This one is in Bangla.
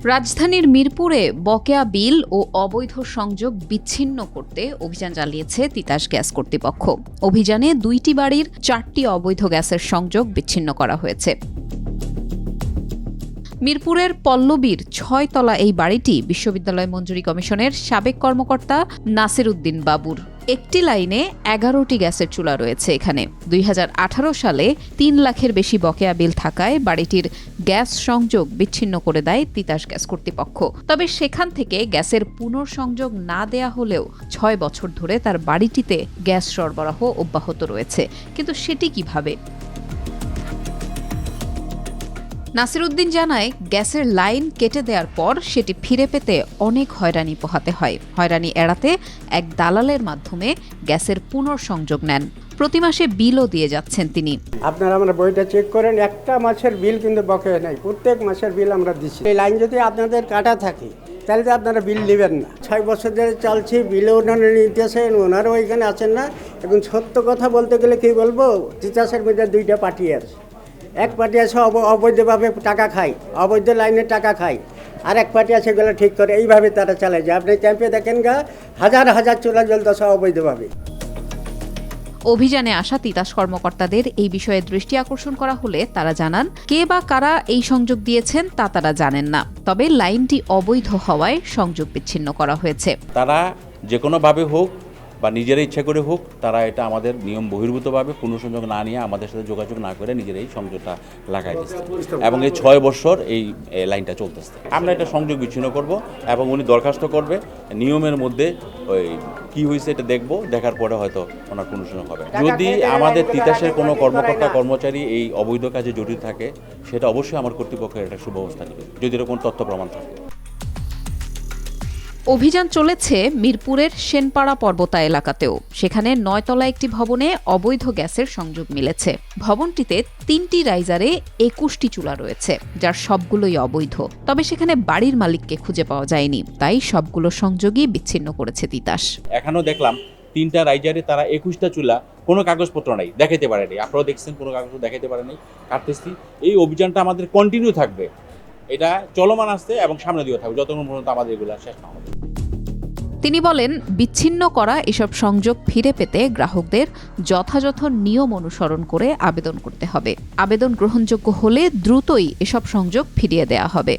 রাজধানীর মিরপুরে বকেয়া বিল ও অবৈধ সংযোগ বিচ্ছিন্ন করতে অভিযান চালিয়েছে তিতাস গ্যাস কর্তৃপক্ষ। অভিযানে 2টি বাড়ির 4টি অবৈধ গ্যাসের সংযোগ বিচ্ছিন্ন করা হয়েছে। মিরপুরের পল্লবীর 6 তলা এই বাড়িটি বিশ্ববিদ্যালয় মঞ্জুরি কমিশনের সাবেক কর্মকর্তা নাসির উদ্দিন বাবুর। একটি লাইনে 11টি গ্যাসের চুলা রয়েছে এখানে। 2018 সালে 3 লাখের বেশি বকেয়া বিল থাকায় বাড়িটির গ্যাস সংযোগ বিচ্ছিন্ন করে দেয় তিতাস গ্যাস কর্তৃপক্ষ। তবে সেখান থেকে গ্যাসের পুনঃসংযোগ না দেয়া হলেও 6 বছর ধরে তার বাড়িটিতে গ্যাস সরবরাহ অব্যাহত রয়েছে। কিন্তু সেটি কিভাবে? নাসির উদ্দিন জানায়, গ্যাসের লাইন কেটে দেওয়ার পর সেটি ফিরে পেতে অনেক হয়রানি পোহাতে হয়। হয়রানি এড়াতে এক দালালের মাধ্যমে গ্যাসের পুনঃসংযোগ নেন। প্রতি মাসে বিলও দিয়ে যাচ্ছেন তিনি। আপনারা আমরা বইটা চেক করেন, একটা মাসের বিল কিন্তু বকেয়া নাই, প্রত্যেক মাসের বিল আমরা দিচ্ছি। এই লাইন যদি আপনাদের কাটা থাকে তাহলে তো আপনারা বিল নেবেন না। 6 বছর ধরে চলছে, বিলও ওনারা নিতেছেন, ওনারাও এখানে আছেন না। এখন সত্য কথা বলতে গেলে কি বলবো, তিতাসের মধ্যে 2টা পার্টি আছে। এক পার্টি আছে অবৈধভাবে টাকা খায়, অবৈধ লাইনে টাকা খায়, আর এক পার্টি আছে এগুলো ঠিক করে। এইভাবে তারা চালায় যায়। আপনি ক্যাম্পে দেখেন গা, হাজার হাজার চুলা জ্বলতেছে অবৈধভাবে। অভিযানে আসা তিতাস কর্মকর্তাদের এই বিষয়ে দৃষ্টি আকর্ষণ করা হলে তারা জানান, কে বা কারা এই সংযোগ দিয়েছেন তা তারা জানেন না। তবে লাইনটি অবৈধ হওয়ায় সংযোগ বিচ্ছিন্ন করা হয়েছে। তারা যে কোনোভাবে হোক বা নিজেরা ইচ্ছা করে হোক, তারা এটা আমাদের নিয়ম বহির্ভূতভাবে পুনঃসংযোগ না নিয়ে, আমাদের সাথে যোগাযোগ না করে নিজেরাই সংযোগটা লাগাই দিচ্ছে এবং এই 6 বছর এই লাইনটা চলতেছে। আমরা এটা সংযোগ বিচ্ছিন্ন করব এবং উনি দরখাস্ত করবে, নিয়মের মধ্যে ওই কী হয়েছে এটা দেখব, দেখার পরে হয়তো ওনার পুনঃসংযোগ হবে। যদি আমাদের তিতাসের কোনো কর্মকর্তা কর্মচারী এই অবৈধ কাজে জড়িত থাকে, সেটা অবশ্যই আমার কর্তৃপক্ষের একটা সুব্যবস্থা নেবে, যদি এরকম তথ্য প্রমাণ থাকে। অভিযান চলেছে মিরপুরের সেনপাড়া পর্বতা এলাকাতেও। সেখানে 9 তলা একটি ভবনে অবৈধ গ্যাসের সংযোগ মিলেছে। ভবনটিতে 3টি রাইজারে 21টি চুলা রয়েছে, যার সবগুলোই অবৈধ। তবে সেখানে বাড়ির মালিককে খুঁজে পাওয়া যায়নি, তাই সবগুলো সংযোগই বিচ্ছিন্ন করেছে তিতাস। এখনও দেখলাম 3টা রাইজারে তারা 21টা চুলা, কোনো কাগজপত্র নাই, দেখাইতে পারেনি। আপনারাও দেখছেন, কোনো কাগজপত্র দেখাইতে পারেনি, কাটতেছি। এই অভিযানটা আমাদের কন্টিনিউ থাকবে, এটা চলমান আসছে এবং সামনে দিয়েও থাকবে যতক্ষণ পর্যন্ত আমাদের এগুলো শেষ না হবে। তিনি বলেন, বিচ্ছিন্ন করা এসব সংযোগ ফিরে পেতে গ্রাহকদের যথাযথ নিয়ম অনুসরণ করে আবেদন করতে হবে। আবেদন গ্রহণযোগ্য হলে দ্রুতই এসব সংযোগ ফিরিয়ে দেওয়া হবে।